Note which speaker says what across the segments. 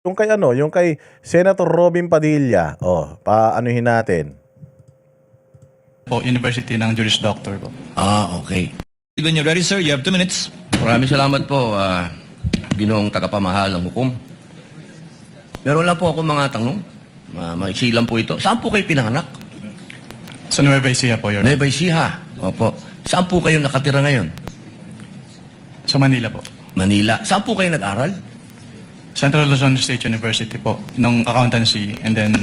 Speaker 1: Yung kay ano, yung kay Senator Robin Padilla, paanuhin natin.
Speaker 2: Po, University ng Juris Doctor po.
Speaker 3: Okay.
Speaker 4: When you're ready, sir, you have 2 minutes.
Speaker 3: Maraming salamat po, Ginoong tagapamahal ng hukom. Meron lang po ako mga tanong. Maiksi lang po ito. Saan po kayo pinanganak?
Speaker 2: Sa Nueva Ecija po, Your Honor.
Speaker 3: Nueva Ecija. Opo. Saan po kayo nakatira ngayon?
Speaker 2: Sa Manila po.
Speaker 3: Manila. Saan po kayo nag-aral?
Speaker 2: Central Luzon State University po, ng accountancy. And then,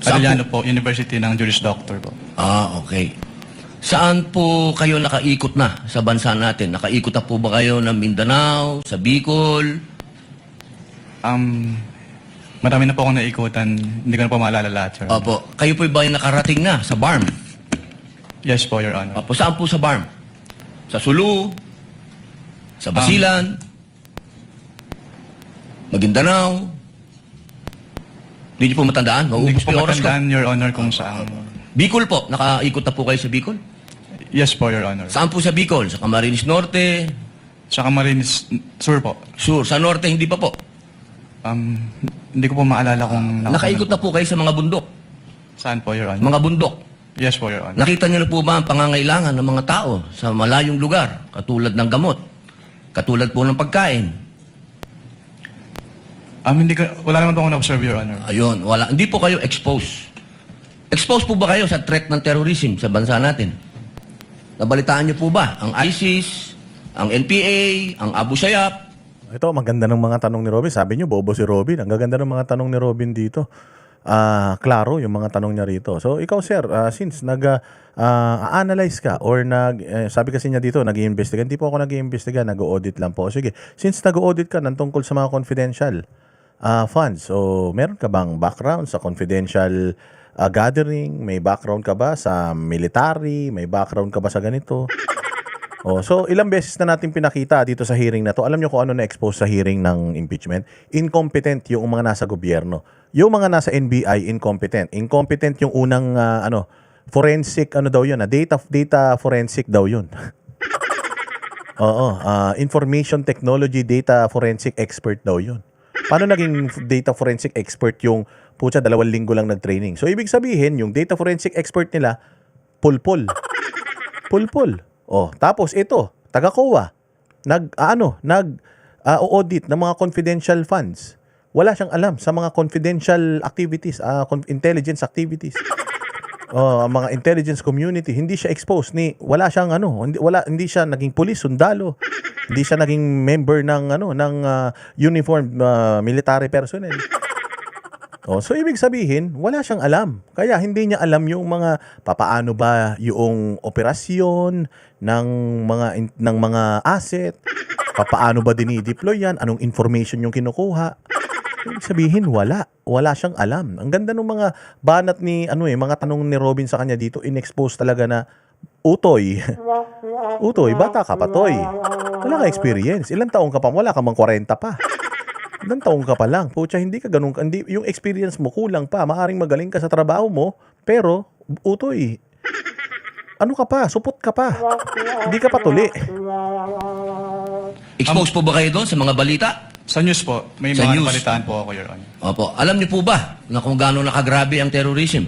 Speaker 3: Saan
Speaker 2: Arellano po, University ng Juris Doctor po.
Speaker 3: Okay. Saan po kayo nakaikot na sa bansa natin? Nakaikot na po ba kayo ng Mindanao, sa Bicol?
Speaker 2: Marami na po akong naikutan. Hindi ko na po maalala lahat, Your Honor.
Speaker 3: Opo. Kayo po ba ay nakarating na sa BARM?
Speaker 2: Yes po, Your Honor.
Speaker 3: Opo. Saan po sa BARM? Sa Sulu? Sa Basilan? Maguindanao? Hindi niyo po matandaan?
Speaker 2: Hindi
Speaker 3: Maubos
Speaker 2: ko po
Speaker 3: po yung oras ko.
Speaker 2: matandaan, Your Honor, kung saan.
Speaker 3: Bicol po. Nakaikot na po kayo sa Bicol?
Speaker 2: Yes po, Your Honor.
Speaker 3: Saan po sa Bicol? Sa Camarines Norte?
Speaker 2: Sa Camarines Sur po.
Speaker 3: Sur. Sa Norte, hindi pa po.
Speaker 2: Hindi ko po maalala kung...
Speaker 3: Nakaikot na po kayo sa mga bundok.
Speaker 2: Saan po, Your Honor?
Speaker 3: Mga bundok.
Speaker 2: Yes po, Your Honor.
Speaker 3: Nakita niyo na po ba ang pangangailangan ng mga tao sa malayong lugar? Katulad ng gamot. Katulad po ng pagkain.
Speaker 2: Wala naman po akong na-observe, Your Honor.
Speaker 3: Ayun, wala. Hindi po kayo exposed. Exposed po ba kayo sa threat ng terrorism sa bansa natin? Nabalitaan niyo po ba ang ISIS, ang NPA, ang Abu Sayyaf?
Speaker 1: Ito, maganda ng mga tanong ni Robin. Sabi niyo, bobo si Robin. Ang gaganda ng mga tanong ni Robin dito. Klaro yung mga tanong niya rito. So, ikaw, sir, since nag-analyze ka or sabi kasi niya dito, nag-iimbestiga. Hindi po ako nag-iimbestiga, nag-audit lang po. Sige, since nag-audit ka ng tungkol sa mga confidential funds, so meron ka bang background sa confidential gathering? May background ka ba sa military? May background ka ba sa ganito? So ilang beses na natin pinakita dito sa hearing na to. Alam niyo kung ano na-expose sa hearing ng impeachment? Incompetent yung mga nasa gobyerno. Yung mga nasa NBI, incompetent. Incompetent yung unang forensic, daw yun? Data forensic daw yun. Information technology data forensic expert daw yun. Paano naging data forensic expert yung 2 linggo lang nag-training? So ibig sabihin, yung data forensic expert nila, pulpul. Pulpul. Tapos ito, taga-COA, nag-audit ng mga confidential funds. Wala siyang alam sa mga confidential activities, intelligence activities. Mga intelligence community, hindi siya exposed wala siyang hindi siya naging pulis, sundalo. Hindi siya naging member ng uniformed military personnel. So ibig sabihin, wala siyang alam. Kaya hindi niya alam yung mga papaano ba yung operasyon ng mga asset, papaano ba dinideploy yan, anong information yung kinukuha. Ibig sabihin, wala siyang alam. Ang ganda ng mga banat mga tanong ni Robin sa kanya dito, in-expose talaga na utoy. Utoy, bata ka pa, toy. Wala ka experience. Ilang taong ka pa, wala ka mang 40 pa. Ilang taong ka pa lang. Pucha, hindi ka ganun. Yung experience mo kulang pa. Maaring magaling ka sa trabaho mo, pero utoy. Ano ka pa? Supot ka pa. Hindi ka pa tuli.
Speaker 3: Exposed po ba kayo doon sa mga balita?
Speaker 2: Sa news po, may
Speaker 3: Sa
Speaker 2: mga
Speaker 3: news.
Speaker 2: nabalitaan po ako, Your Honor.
Speaker 3: Opo. Alam niyo po ba na kung gaano nakagrabe ang terrorism?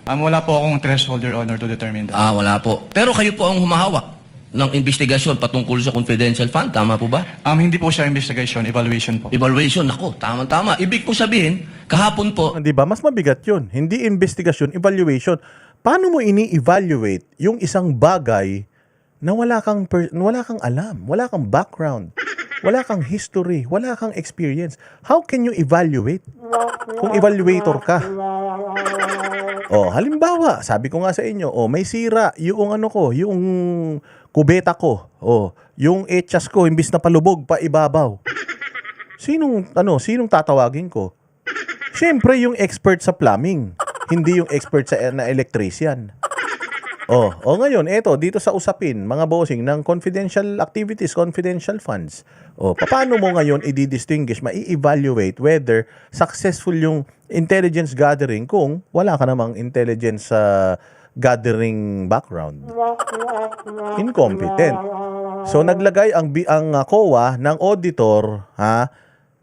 Speaker 2: Wala po akong threshold, Your Honor, to determine that.
Speaker 3: Wala po. Pero kayo po ang humahawak ng investigasyon patungkol sa confidential fund. Tama po ba?
Speaker 2: Hindi po siya investigation, evaluation po.
Speaker 3: Evaluation. Ako, tama-tama. Ibig po sabihin, kahapon po,
Speaker 1: Di ba? Mas mabigat yun. Hindi investigation, evaluation. Paano mo ini-evaluate yung isang bagay na wala kang alam, wala kang background, wala kang history, wala kang experience? How can you evaluate kung evaluator ka? Halimbawa, sabi ko nga sa inyo, may sira yung yung kubeta ko. Yung etchas ko imbis na palubog pa ibabaw. Sinong tatawagin ko? Siyempre yung expert sa plumbing, hindi yung expert na electrician. Ngayon, dito sa usapin, mga bossing ng confidential activities, confidential funds. Paano mo ngayon i-distinguish, ma-evaluate whether successful yung intelligence gathering kung wala ka namang intelligence gathering background? Incompetent. So naglagay ang COA ng auditor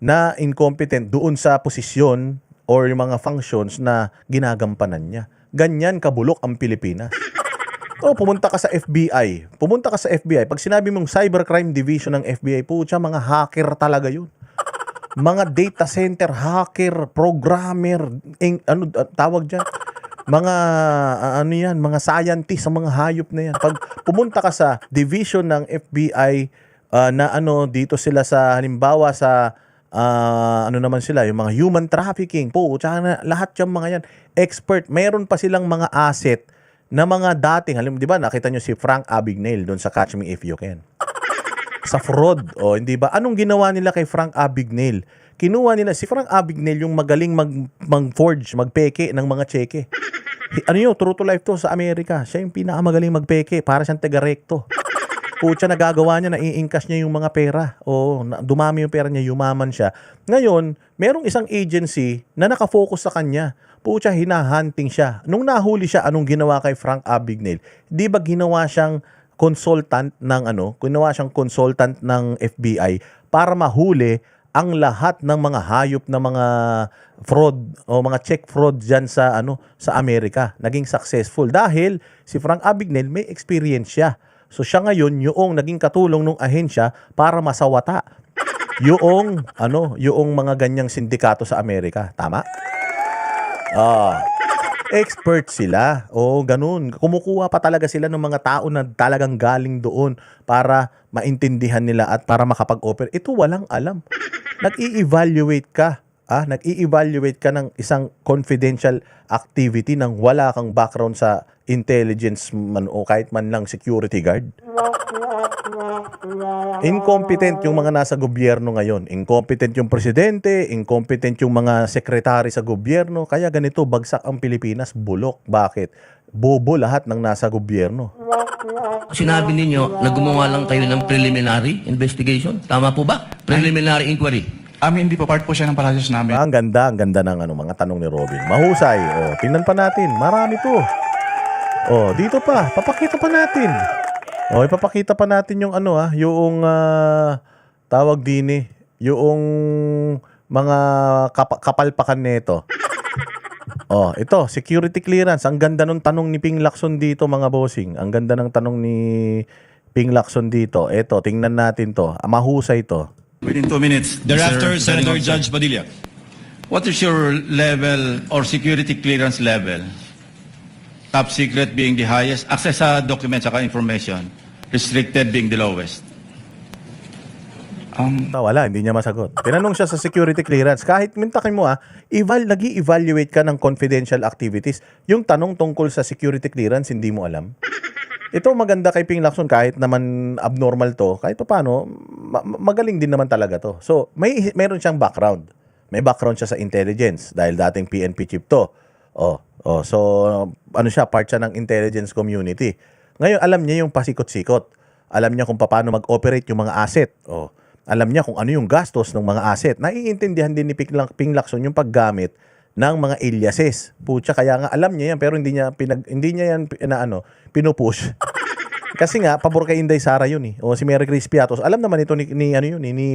Speaker 1: na incompetent doon sa posisyon or yung mga functions na ginagampanan niya. Ganyan kabulok ang Pilipinas. Pumunta ka sa FBI. Pumunta ka sa FBI. Pag sinabi mong Cybercrime Division ng FBI, pucha, mga hacker talaga yun. Mga data center hacker, programmer, tawag dyan? Mga, mga scientist, mga hayop na yan. Pag pumunta ka sa division ng FBI, dito sila sa, halimbawa sa, naman sila, yung mga human trafficking, pucha na, lahat yung mga yan, expert. Meron pa silang mga asset na mga dating, di ba, nakita nyo si Frank Abagnale doon sa Catch Me If You Can. Sa fraud, hindi ba? Anong ginawa nila kay Frank Abagnale? Kinuha nila, si Frank Abagnale yung magaling mag-forge, magpeke ng mga cheque. True to life to sa Amerika. Siya yung pinakamagaling magpeke, para siyang taga-recto. Pucha, nagagawa niya, nai-encash niya yung mga pera. Dumami yung pera niya, yumaman siya. Ngayon, merong isang agency na nakafocus sa kanya. Pucha, hinahunting siya. Nung nahuli siya, anong ginawa kay Frank Abagnale? Di ba ginawa siyang consultant ng FBI para mahuli ang lahat ng mga hayop na mga fraud o mga check fraud diyan sa Amerika. Naging successful dahil si Frank Abagnale may experience siya. So siya ngayon yung naging katulong ng ahensya para masawata yung mga ganyang sindikato sa Amerika. Tama? Expert sila. Ganun. Kumukuha pa talaga sila ng mga tao na talagang galing doon para maintindihan nila at para makapag-operate. Ito walang alam. Nag-i-evaluate ka. Nag-i-evaluate ka ng isang confidential activity nang wala kang background sa intelligence man o kahit man lang security guard. Incompetent yung mga nasa gobyerno ngayon. Incompetent yung presidente, incompetent yung mga sekretary sa gobyerno. Kaya ganito, bagsak ang Pilipinas, bulok. Bakit? Bobo lahat ng nasa gobyerno.
Speaker 3: Sinabi ninyo na gumawa lang kayo ng preliminary investigation. Tama po ba? Preliminary inquiry.
Speaker 2: Hindi po, part po siya ng process namin.
Speaker 1: Ang ganda ng mga tanong ni Robin. Mahusay. Tingnan pa natin. Marami to. Dito pa. Papakita pa natin. Ipapakita pa natin yung yung tawag din yung mga kapalpakan nito. Ito, security clearance. Ang ganda ng tanong ni Ping Lacson dito, mga bossing. Ang ganda ng tanong ni Ping Lacson dito. Ito, tingnan natin to. Mahusay to.
Speaker 4: Within 2 minutes. Thereafter, Senator Judge Padilla.
Speaker 5: What is your level or security clearance level? Top secret being the highest, access sa documents at information, restricted being the lowest.
Speaker 1: Wala, hindi niya masagot. Tinanong siya sa security clearance. Kahit mintakin mo nag-i-evaluate ka ng confidential activities. Yung tanong tungkol sa security clearance, hindi mo alam. Ito maganda kay Ping Lacson, kahit naman abnormal to, kahit paano, magaling din naman talaga to. So, meron siyang background. May background siya sa intelligence dahil dating PNP chief to. So, siya, part siya ng intelligence community. Ngayon, alam niya yung pasikot-sikot. Alam niya kung paano mag-operate yung mga asset. Alam niya kung ano yung gastos ng mga asset. Naiintindihan din ni Ping Lacson yung paggamit ng mga aliases. Pucha, kaya nga alam niya yan, pero hindi niya yan pinupush. Kasi nga, pabor kay Inday Sara yun eh. O si Mary Chris Piatos. Alam naman ito ni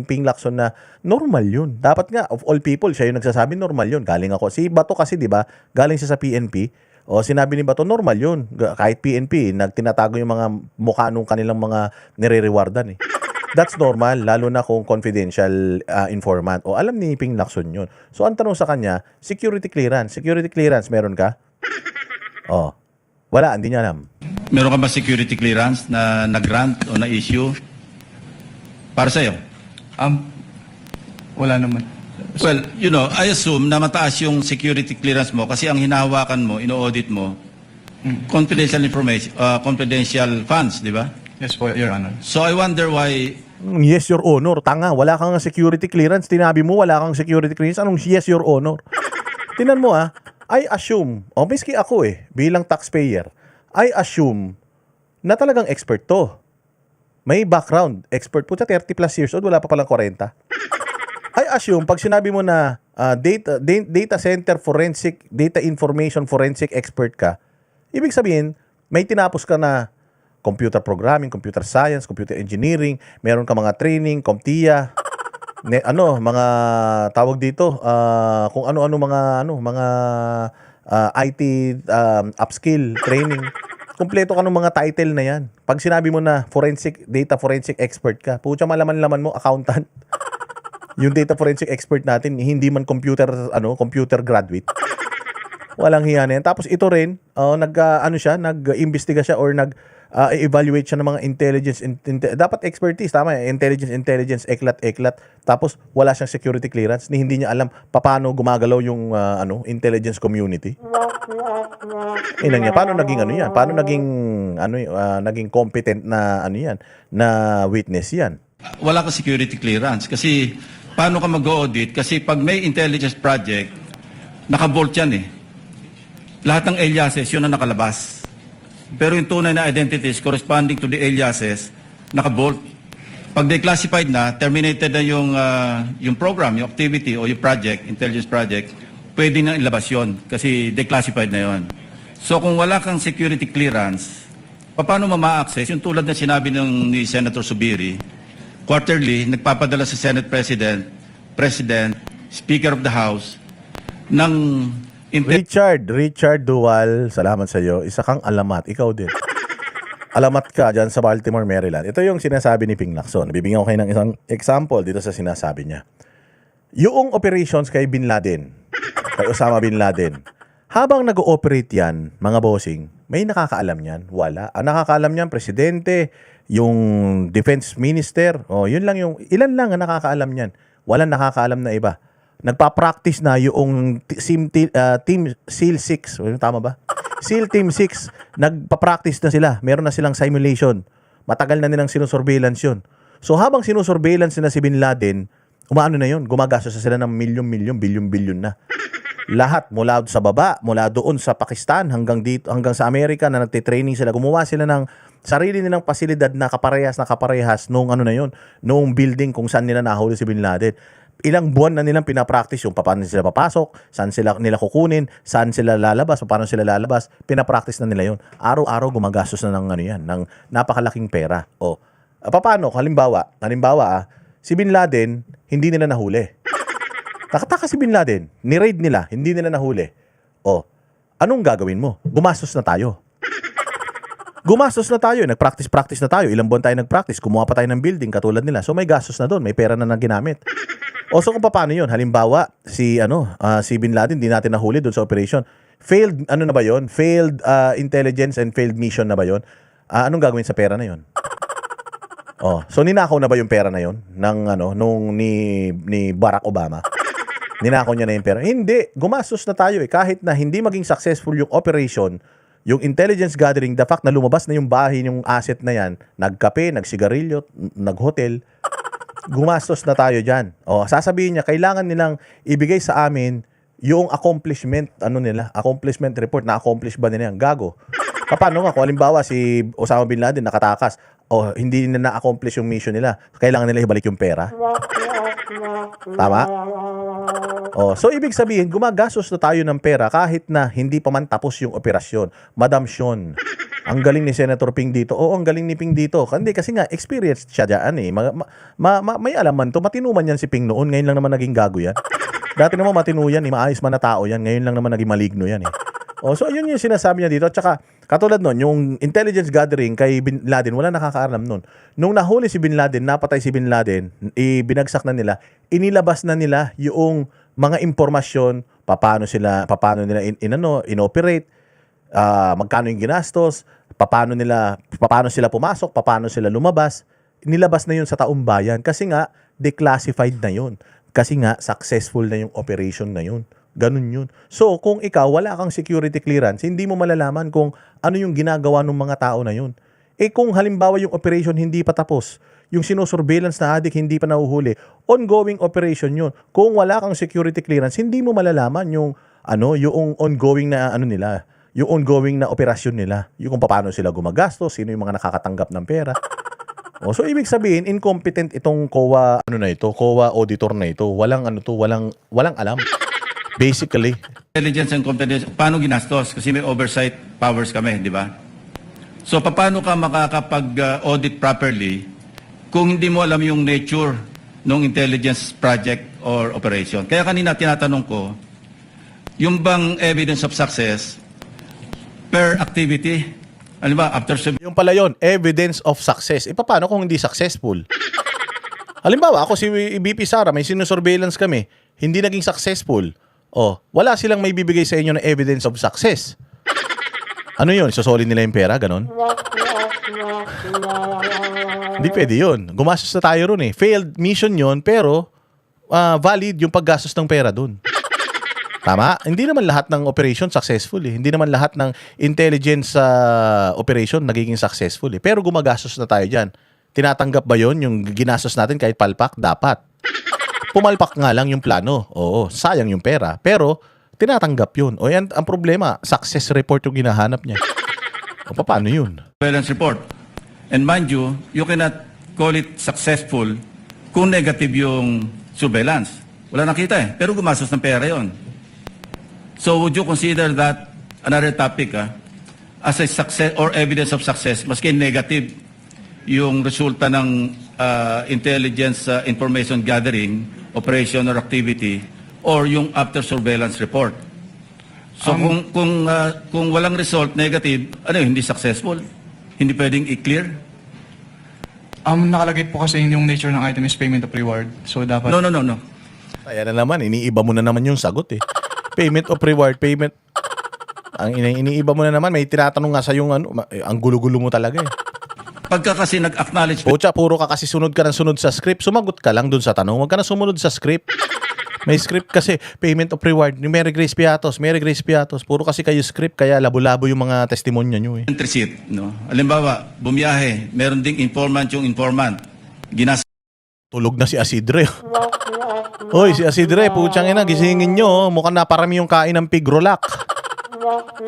Speaker 1: Ping Lacson na normal yun. Dapat nga, of all people, siya yung nagsasabi normal yun. Galing ako. Si Bato kasi, di ba, galing siya sa PNP. O sinabi ni Bato, normal yun. Kahit PNP, nagtinatago yung mga mukha nung kanilang mga nire-rewardan eh. That's normal, lalo na kung confidential informant. O alam ni Ping Lacson yun. So ang tanong sa kanya, security clearance. Security clearance, meron ka? Wala, hindi niya alam.
Speaker 5: Meron ka ba security clearance na nag-grant o na-issue para sa'yo?
Speaker 2: Wala naman.
Speaker 5: Well, I assume na mataas yung security clearance mo kasi ang hinahawakan mo, ino-audit mo, confidential information, confidential funds, di ba?
Speaker 2: Yes po, Your Honor.
Speaker 5: So I wonder why...
Speaker 1: Yes, Your Honor. Tanga, wala kang security clearance. Tinabi mo, wala kang security clearance. Anong yes, Your Honor? Tinan mo I assume, miski ako bilang taxpayer, I assume na talagang expert to. May background. Expert po 30 plus years old, wala pa palang 40. I assume, pag sinabi mo na data center forensic, data information forensic expert ka, ibig sabihin, may tinapos ka na computer programming, computer science, computer engineering, meron ka mga training, CompTIA. mga tawag dito, kung ano-ano mga IT upskill training. Kumpleto ka ng mga title na yan. Pag sinabi mo na data forensic expert ka, pucha malaman-laman mo accountant. Yung data forensic expert natin, hindi man computer graduate. Walang hiya na yan. Tapos ito rin, nag-imbestiga siya or evaluate siya ng mga intelligence. Dapat expertise, tama yan. Intelligence, eklat. Tapos wala siyang security clearance. Hindi niya alam paano gumagalaw yung intelligence community. Inan niya, paano naging yan? Paano naging competent na na witness yan?
Speaker 5: Wala ka security clearance kasi paano ka mag-audit? Kasi pag may intelligence project, naka-bolt yan eh. Lahat ng aliases, yun ang nakalabas. Pero yung tunay na identities corresponding to the aliases, naka-bolt. Pag declassified na, terminated na yung program, yung activity o yung project, intelligence project, pwede na ilabas yun kasi declassified na yun. So kung wala kang security clearance, paano ma-access? Yung tulad na sinabi ni Senator Subiri, quarterly, nagpapadala sa Senate President, Speaker of the House, ng
Speaker 1: Richard Duval, salamat sa iyo. Isa kang alamat, ikaw din. Alamat ka dyan sa Baltimore, Maryland. Ito yung sinasabi ni Ping Lacson. Bibigyan ko kayo ng isang example dito sa sinasabi niya. Yung operations kay Bin Laden, kay Osama Bin Laden, habang nag-ooperate yan, mga bossing, may nakakaalam yan? Wala. Ang nakakaalam yan, presidente, yung defense minister, yun lang ilan lang ang nakakaalam yan. Walang nakakaalam na iba. Nagpa-practice na yung Team SEAL 6. Tama ba? SEAL Team 6. Nagpa-practice na sila. Meron na silang simulation. Matagal na nilang sinusurveillance yun. So habang sinusurveillance na si Bin Laden, umaano na yun? Gumagastos na sila ng milyon-milyon, bilyon-bilyon na. Lahat mula sa baba, mula doon sa Pakistan hanggang dito, hanggang sa Amerika na nagte-training sila. Gumawa sila ng sarili nilang pasilidad na kaparehas nung noong building kung saan nila nahuli si Bin Laden. Ilang buwan na nilang pinapractice yung paano sila papasok, saan nila kukunin, saan sila lalabas, paano sila lalabas, pinapractice na nila yun. Araw-araw gumagastos na ng napakalaking pera. Paano? Halimbawa, si Bin Laden, hindi nila nahuli. Nakataka si Bin Laden, ni-raid nila, hindi nila nahuli. Anong gagawin mo? Gumastos na tayo. Nag-practice na tayo. Ilang buwan tayo nag-practice, kumuha pa tayo ng building katulad nila. So may gastos na doon, may pera na ginamit. So kung paano yun? Halimbawa, si Bin Laden, hindi natin nahuli doon sa operation. Failed, na ba yun? Failed intelligence and failed mission na ba yun? Anong gagawin sa pera na yun? So ninakaw na ba yung pera na yun nung ni Barack Obama? Ninakaw niya na yung pera. Hindi, gumastos na tayo kahit na hindi maging successful yung operation, yung intelligence gathering, the fact na lumabas na yung bahay, yung asset na yan, nagkape, nagsigarilyo, naghotel, gumastos na tayo dyan. Sasabihin niya, kailangan nilang ibigay sa amin yung accomplishment report, na-accomplish ba nila yan? Gago. Paano nga, kung halimbawa si Osama Bin Laden nakatakas, hindi na na-accomplish yung mission nila, kailangan nila ibalik yung pera? Tama? So ibig sabihin, gumagastos na tayo ng pera kahit na hindi pa man tapos yung operasyon. Madam Sean, ang galing ni Senator Ping dito. Ang galing ni Ping dito. Kasi nga, experienced siya dyan may alaman to. Matinuman yan si Ping noon. Ngayon lang naman naging gago yan. Dati naman matinu yan. Maayos man na tao yan. Ngayon lang naman naging maligno yan . So yun yung sinasabi niya dito. At saka, katulad nun, yung intelligence gathering kay Bin Laden, wala nakakaalam nun. Nung nahuli si Bin Laden, napatay si Bin Laden, binagsak na nila, inilabas na nila yung mga impormasyon, paano nila inoperate, magkano yung ginastos, paano sila pumasok, paano sila lumabas. Nilabas na yun sa taong bayan kasi nga declassified na yun. Kasi nga successful na yung operation na yun. Ganun yun. So, kung ikaw wala kang security clearance, hindi mo malalaman kung ano yung ginagawa ng mga tao na yun. Kung halimbawa yung operation hindi pa tapos, yung sinusurveillance na adik hindi pa nahuhuli, ongoing operation yun. Kung wala kang security clearance, hindi mo malalaman yung ongoing na yung ongoing na operasyon nila. Yung kung paano sila gumagastos, sino yung mga nakakatanggap ng pera. So ibig sabihin, incompetent itong COA COA auditor na ito. Walang alam. Basically.
Speaker 5: Intelligence and competence, paano ginastos? Kasi may oversight powers kami, di ba? So paano ka makakapag-audit properly kung hindi mo alam yung nature ng intelligence project or operation. Kaya kanina tinatanong ko, yung bang evidence of success per activity, ano ba, after
Speaker 1: Yung pala yun, evidence of success. E paano kung hindi successful? Halimbawa, ako si BP Sara, may sinusurveillance kami, hindi naging successful. O, wala silang may bibigay sa inyo na evidence of success. Ano yun? Isosolid nila yung pera? Ganon? Hindi pwede yun. Gumastos na tayo ron eh. Failed mission yun, pero valid yung paggastos ng pera dun. Tama? Hindi naman lahat ng operation successful eh. Hindi naman lahat ng intelligence operation nagiging successful eh. Pero gumagastos na tayo dyan. Tinatanggap ba yon yung ginastos natin kahit palpak? Dapat. Pumalpak nga lang yung plano. Oo, sayang yung pera. Pero tinatanggap yun. O yan, ang problema, success report yung ginahanap niya. O paano yun?
Speaker 5: surveillance report. And mind you, you cannot call it successful kung negative yung surveillance. Wala nakita eh. Pero gumastos ng pera yon. So would you consider that another topic as a success or evidence of success, maski negative yung resulta ng intelligence information gathering, operation or activity, or yung after surveillance report? So kung walang result, negative, hindi successful? Hindi pwedeng i-clear?
Speaker 2: Nakalagay po kasi yung nature ng item is payment of reward. So dapat...
Speaker 5: No.
Speaker 1: Ayan na naman, iniiba mo na naman yung sagot eh. Payment of reward, payment... Ang iniiba mo na naman, may tinatanong nga sa yung ang gulo-gulo mo talaga eh.
Speaker 5: Pagka kasi nag-acknowledge
Speaker 1: Pocha, puro ka kasi sunod ka ng sunod sa script. Sumagot ka lang dun sa tanong. Huwag ka na sumunod sa script. May script kasi, payment of reward. Mary Grace Piatos. Puro kasi kayo script, kaya labo-labo yung mga testimonya nyo eh.
Speaker 5: receipt, no? Halimbawa, bumiyahe, meron ding informant yung informant.
Speaker 1: Tulog na si Asidre. Hoy, si Asidre, putsang ina, gisingin nyo. Mukhang naparami yung kain ng pigrolak.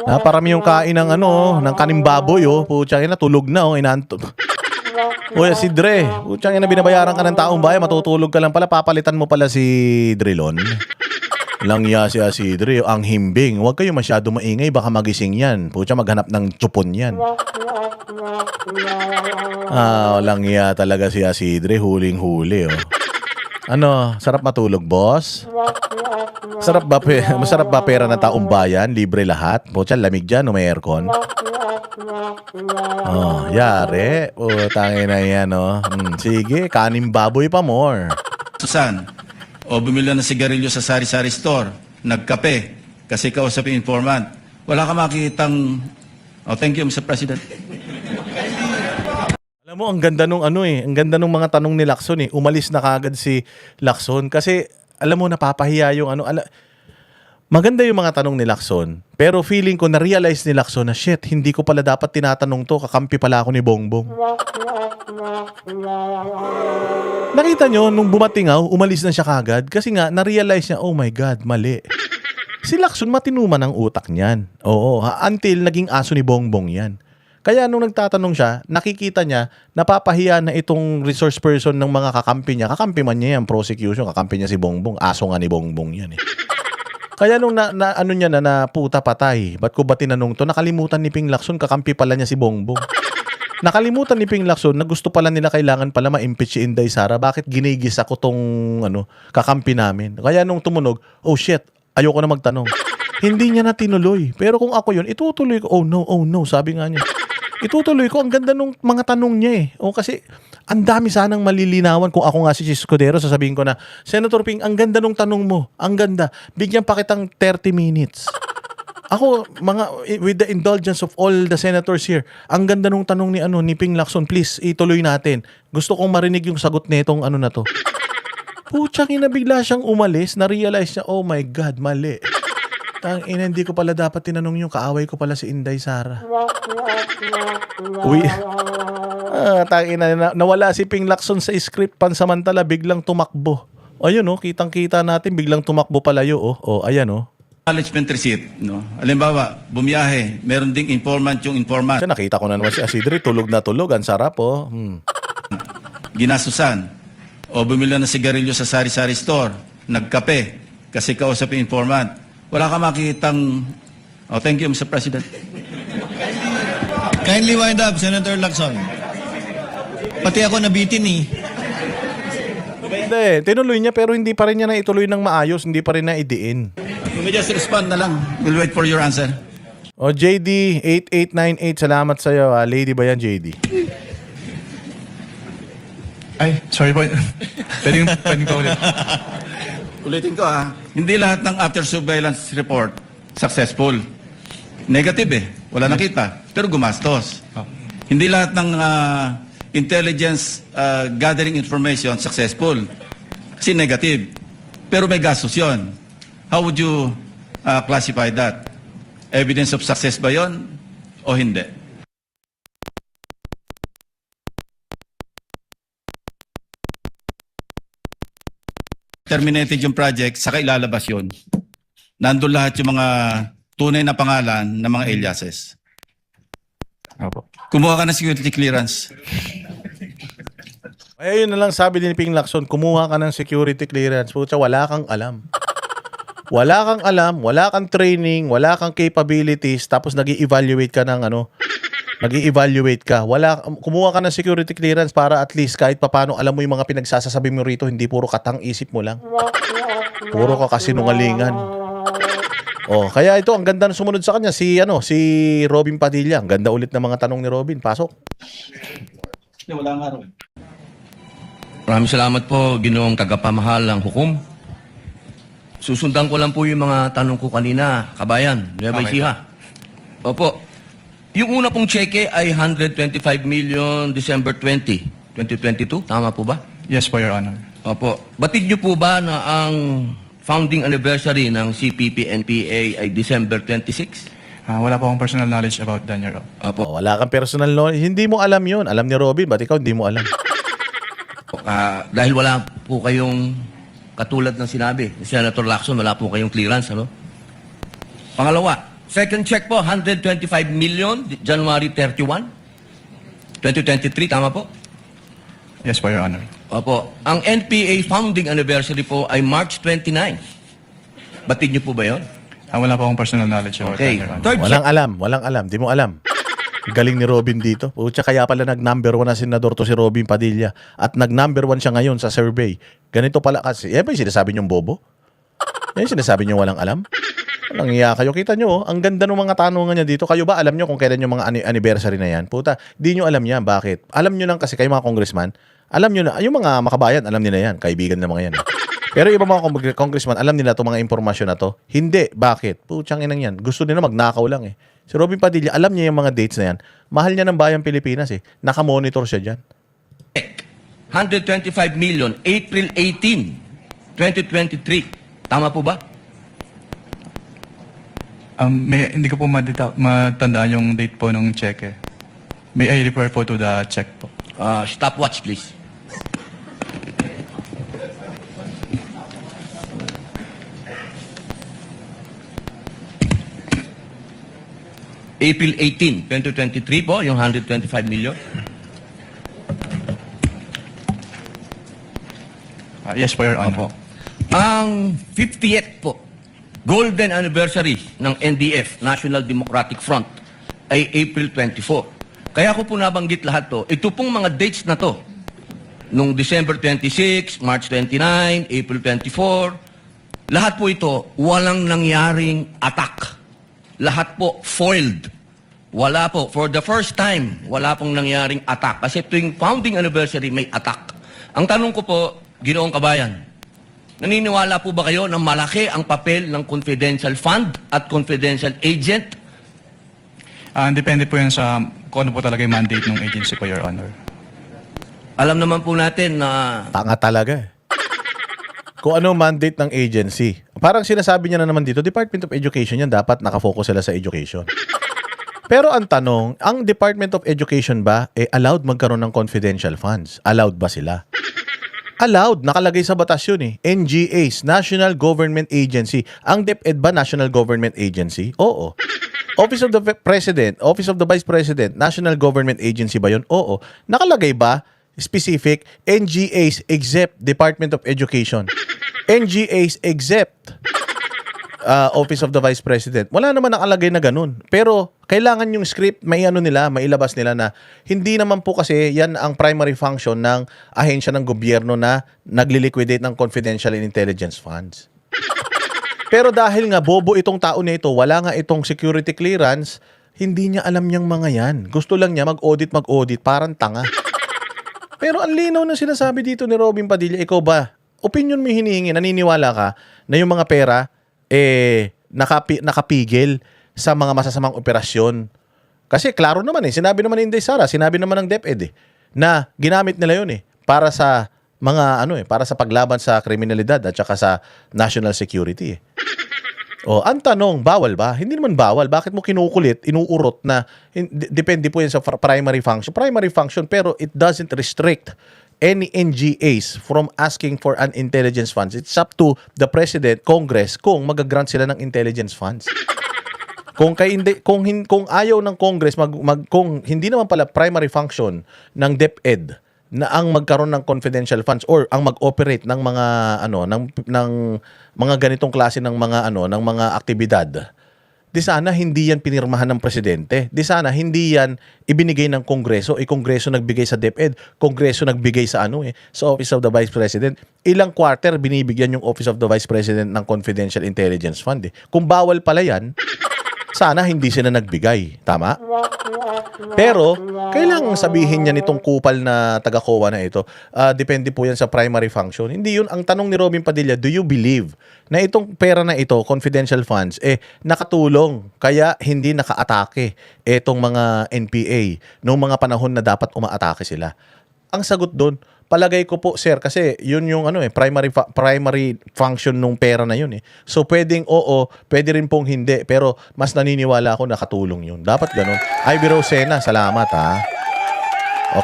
Speaker 1: Naparami yung kain ng ng kanimbaboy, putsang ina, tulog na, inanto. Hoy, Asidre, putsang ina, binabayaran ka ng taong bayan, matutulog ka lang pala, papalitan mo pala si Drilon. Langya si Asidre, ang himbing. Huwag kayo masyado maingay, baka magising yan. Putsang maghanap ng tsupon yan. Langya talaga si Asidre, huling-huli, sarap matulog, boss? Masarap ba pera ng taong bayan? Libre lahat? Putsang lamig dyan, may aircon? Yari. Tangin na yan, Sige, kanin baboy pa more.
Speaker 5: Susan, o bumili ng sigarilyo sa sari-sari store, nagkape, kasi kausapin informant. Wala ka makitang, thank you, Mr. President.
Speaker 1: Alam mo, ang ganda nung ang ganda nung mga tanong ni Lacson eh. Umalis na kagad si Lacson kasi alam mo, napapahiya yung maganda yung mga tanong ni Lacson, pero feeling ko na-realize ni Lacson na shit, hindi ko pala dapat tinatanong to, kakampi pala ako ni Bongbong. Nakita nyo, nung bumatingaw, umalis na siya kagad kasi nga, na-realize niya, oh my God, mali. Si Lacson matinuman ang utak niyan. Oo, until naging aso ni Bongbong yan. Kaya nung nagtatanong siya, nakikita niya, napapahiya na itong resource person ng mga kakampi niya. Kakampi man niya yan, prosecution, kakampi niya si Bongbong. Aso nga ni Bongbong yan eh. Kaya nung na puta patay, ba't ko ba tinanong to? Nakalimutan ni Ping Lacson, kakampi pala niya si Bongbong. Nakalimutan ni Ping Lacson na gusto pala nila kailangan pala ma-impeach si Inday Sara. Bakit ginigis ako tong kakampi namin? Kaya nung tumunog, oh shit, ayoko na magtanong. Hindi niya na tinuloy. Pero kung ako yun, itutuloy ko. Oh no, sabi nga niya. Itutuloy ko, ang ganda nung mga tanong niya eh. Kasi ang dami sanang malilinawan. Kung ako nga si Escudero, sasabihin ko na, Senator Ping, ang ganda nung tanong mo. Ang ganda. Bigyan pa kitang 30 minutes. Ako, with the indulgence of all the senators here, ang ganda nung tanong ni Ping Lacson, please, ituloy natin. Gusto kong marinig yung sagot nitong na to. Putsang ina, bigla siyang umalis, na-realize niya, oh my God, mali. Hindi ko pala dapat tinanong yung kaaway ko pala si Inday Sara. Uy. Nawala si Ping Lacson sa script, pansamantala biglang tumakbo. Ayun kitang-kita natin biglang tumakbo pala yun. Ayan
Speaker 5: Acknowledgement receipt, no? Halimbawa, bumiyahe, meron ding informant yung informant.
Speaker 1: Kasi nakita ko na naman si Asidre, tulog na tulog, ang sarap
Speaker 5: Ginasusan, o bumili ng sigarilyo sa sari-sari store, nagkape, kasi kausapin informant. Wala ka makitang, thank you, Mr. President.
Speaker 4: Kindly wind up, Senator Lacson. Pati ako nabitin eh.
Speaker 1: Hindi, tinuloy niya pero hindi pa rin niya na ituloy ng maayos, hindi pa rin na idiin.
Speaker 5: You may just respond na lang. We'll wait for your answer.
Speaker 1: O JD8898, salamat sa iyo. Lady ba yan, JD?
Speaker 2: Ay, sorry po. pwedeng pa ulit.
Speaker 5: Ulitin ko hindi lahat ng after surveillance report successful. Negative wala nakita, pero gumastos.
Speaker 2: Oh.
Speaker 5: Hindi lahat ng intelligence gathering information successful. Kasi negative. Pero may gastos yun. How would you classify that? Evidence of success ba yun o hindi? Terminated yung project, saka ilalabas yun. Nandun lahat yung mga tunay na pangalan ng mga aliases.
Speaker 2: Opo.
Speaker 5: Kumuha ka ng security clearance.
Speaker 1: Ay, yun na lang sabi ni Ping Lacson, kumuha ka ng security clearance. Pucha, wala kang alam. Wala kang alam, wala kang training, wala kang capabilities, tapos nag-i-evaluate ka ng nag-i-evaluate ka. Kumuha ka ng security clearance para at least kahit papano alam mo yung mga pinagsasasabi mo rito, hindi puro katang isip mo lang. Puro ka kasinungalingan. Oh, kaya ito ang ganda ng sumunod sa kanya si Robin Padilla. Ang ganda ulit ng mga tanong ni Robin. Pasok.
Speaker 5: Wala nga rin.
Speaker 3: Maraming salamat po, Ginoong Tagapamahal ng Hukom. Susundan ko lang po yung mga tanong ko kanina, kabayan, Nueva
Speaker 2: Okay,
Speaker 3: Ecija. Opo. Yung una pong cheque ay 125 million December 20, 2022. Tama po ba?
Speaker 2: Yes po, Your Honor.
Speaker 3: Opo. Batid niyo po ba na ang founding anniversary ng CPP-NPA ay December 26?
Speaker 2: Wala po akong personal knowledge about that, Your Honor.
Speaker 3: Opo.
Speaker 1: Oh, wala kang personal knowledge. Hindi mo alam yun. Alam ni Robin. Ba't ikaw hindi mo alam?
Speaker 3: Dahil wala po kayong katulad ng sinabi ni Senator Lacson, wala po kayong clearance, ano? Pangalawa, second check po, 125 million, January 31, 2023, tama po?
Speaker 2: Yes po, Your Honor.
Speaker 3: Opo. Ang NPA founding anniversary po ay March 29. Batid niyo po ba yun?
Speaker 2: Wala po akong personal knowledge about
Speaker 3: Okay.
Speaker 2: that, Your Honor.
Speaker 3: Third check.
Speaker 1: Walang alam. Di mo alam. Galing ni Robin dito. Pucha, kaya pala nag-number 1 na senador to si Robin Padilla. At nag-number 1 siya ngayon sa survey. Ganito pala kasi. Yan ba yung sinasabi niyong bobo? Yan yung sinasabi niyong walang alam? Walang iya kayo. Kita niyo, ang ganda ng mga tanungan niya dito. Kayo ba alam niyo kung kailan yung mga anniversary na yan? Puta, di niyo alam yan. Bakit? Alam niyo lang kasi kayo mga congressman. Alam niyo na, yung mga makabayan, alam nila yan. Kaibigan na mga yan. Pero iba mga congressman, alam nila itong mga impormasyon na to. Hindi. Bakit? Putsang inang yan. Gusto nila magnakaw lang eh. Si Robin Padilla, alam niya yung mga dates na yan. Mahal niya ng bayang Pilipinas eh. Nakamonitor siya dyan.
Speaker 3: 125 million, April 18, 2023. Tama po ba?
Speaker 2: Hindi ko po matandaan yung date po ng cheque. May I refer po to the check po.
Speaker 3: Stopwatch, please. April 18, 2023 po, yung 125 million.
Speaker 2: Yes po, Your Honor.
Speaker 3: Opo. Ang 50th po, golden anniversary ng NDF, National Democratic Front, ay April 24. Kaya ko po nabanggit lahat to. Ito pong mga dates na to, nung December 26, March 29, April 24, lahat po ito, walang nangyaring attack. Lahat po foiled. Wala po. For the first time, wala pong nangyaring attack. Kasi tuwing founding anniversary, may attack. Ang tanong ko po, Ginoong Kabayan, naniniwala po ba kayo na malaki ang papel ng confidential fund at confidential agent?
Speaker 2: Depende po yan sa kung ano po talaga yung mandate ng agency po, Your Honor.
Speaker 3: Alam naman po natin na
Speaker 1: Tanga talaga eh. Kung ano mandate ng agency. Parang sinasabi niya na naman dito, Department of Education yan, dapat nakafocus sila sa education. Pero ang tanong, ang Department of Education ba, allowed magkaroon ng confidential funds? Allowed ba sila? Allowed. Nakalagay sa batas yun eh. NGAs, National Government Agency. Ang DepEd ba National Government Agency? Oo. Office of the President, Office of the Vice President, National Government Agency ba yun? Oo. Nakalagay ba? Specific, NGAs except Department of Education. NGAs except. Office of the Vice President. Wala naman nakalagay na ganun. Pero kailangan yung script, mailabas nila na hindi naman po kasi yan ang primary function ng ahensya ng gobyerno na nagli-liquidate ng confidential and intelligence funds. Pero dahil nga bobo itong tao na ito, wala nga itong security clearance, hindi niya alam niyang mga yan. Gusto lang niya mag-audit, parang tanga. Pero ang linaw na sinasabi dito ni Robin Padilla, ikaw ba, opinion mo hinihingi, naniniwala ka na yung mga pera nakapigil sa mga masasamang operasyon. Kasi klaro naman sinabi naman ni Inday Sara, sinabi naman ng DepEd na ginamit nila yun para sa mga para sa paglaban sa kriminalidad at saka sa national security. Ang tanong, bawal ba? Hindi naman bawal. Bakit mo kinukulit, inuurot na depende po yan sa primary function. Primary function pero it doesn't restrict any NGAs from asking for an intelligence funds. It's up to the President, Congress, kung mag-grant sila ng intelligence funds. Kung ayaw ng Congress, kung hindi naman pala primary function ng DepEd na ang magkaroon ng confidential funds or ang mag-operate ng mga ng mga ganitong klase ng mga ng mga aktibidad, di sana hindi yan pinirmahan ng presidente. Di sana hindi yan ibinigay ng Kongreso. Kongreso nagbigay sa DepEd. Kongreso nagbigay sa sa Office of the Vice President. Ilang quarter binibigyan yung Office of the Vice President ng Confidential Intelligence Fund. Kung bawal pala yan, sana hindi sila nagbigay. Tama? Pero, kailangang sabihin niya nitong kupal na taga-COA na ito, depende po yan sa primary function. Hindi yun. Ang tanong ni Robin Padilla, do you believe na itong pera na ito, confidential funds, nakatulong, kaya hindi naka-atake itong mga NPA noong mga panahon na dapat umaatake sila? Ang sagot doon, palagay ko po, sir, kasi yun yung primary function nung pera na yun. So pwedeng oo, pwede rin pong hindi, pero mas naniniwala ako nakatulong yun. Dapat ganun. Ivy Rosena, salamat ha.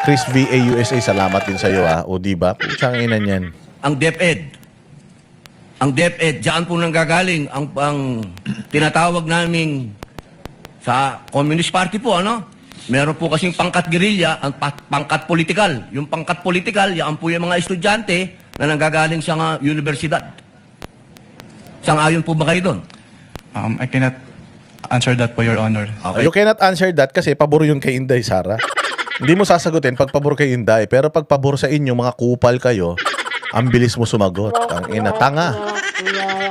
Speaker 1: Chris VA USA, salamat din sa iyo ha. O di ba? Putsang ina niyan.
Speaker 3: Ang DepEd, diyan po nanggagaling ang tinatawag naming sa Communist Party po, Meron po kasing pangkat gerilya, ang pangkat politikal. Yung pangkat politikal, yan po yung mga estudyante na nanggagaling sa mga universidad. Sang-ayon po ba kayo doon?
Speaker 2: I cannot answer that po, Your Honor.
Speaker 3: Okay.
Speaker 1: You cannot answer that kasi pabor yun kay Inday, Sara. Hindi mo sasagutin pag pabor kay Inday, pero pag pabor sa inyo, mga kupal kayo, ang bilis mo sumagot. Ang ina, tanga.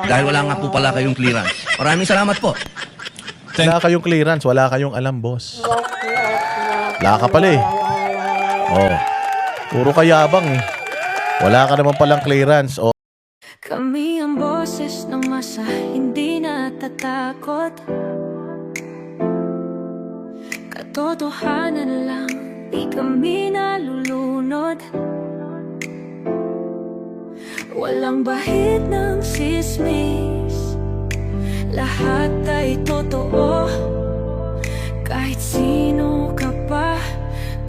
Speaker 3: Dahil wala nga po pala kayong clearance. Maraming salamat po.
Speaker 1: Wala kayong clearance, wala kayong alam, boss. Wala ka pala puro kayabang Wala ka naman palang clearance.
Speaker 6: Kami ang boses ng masa, hindi natatakot. Katotohanan lang, di kami nalulunod. Walang bahid ng sismis, lahat ay totoo. Kahit sino ka pa,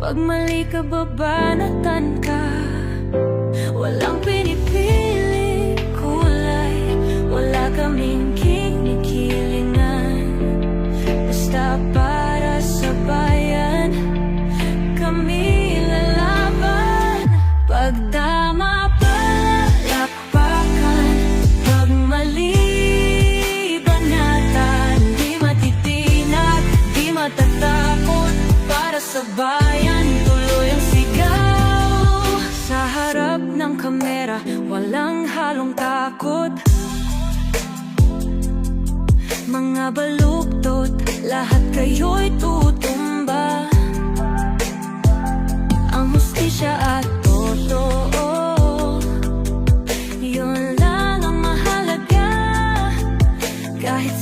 Speaker 6: pag mali ka babanatan ka. Walang pinipili kulay, wala kaming kinikilingan. Basta para sa bayan, kami lalaban. Pagtama palapakan, pag mali banatan. Di matitinag, di matatakot, para sa bayan tuloy ang sigaw. Sa harap ng kamera, walang halong takot. Mga baluktot, lahat kayo'y tutumba. Ang hustisya at totoo, yun lang ang mahalaga. Kahit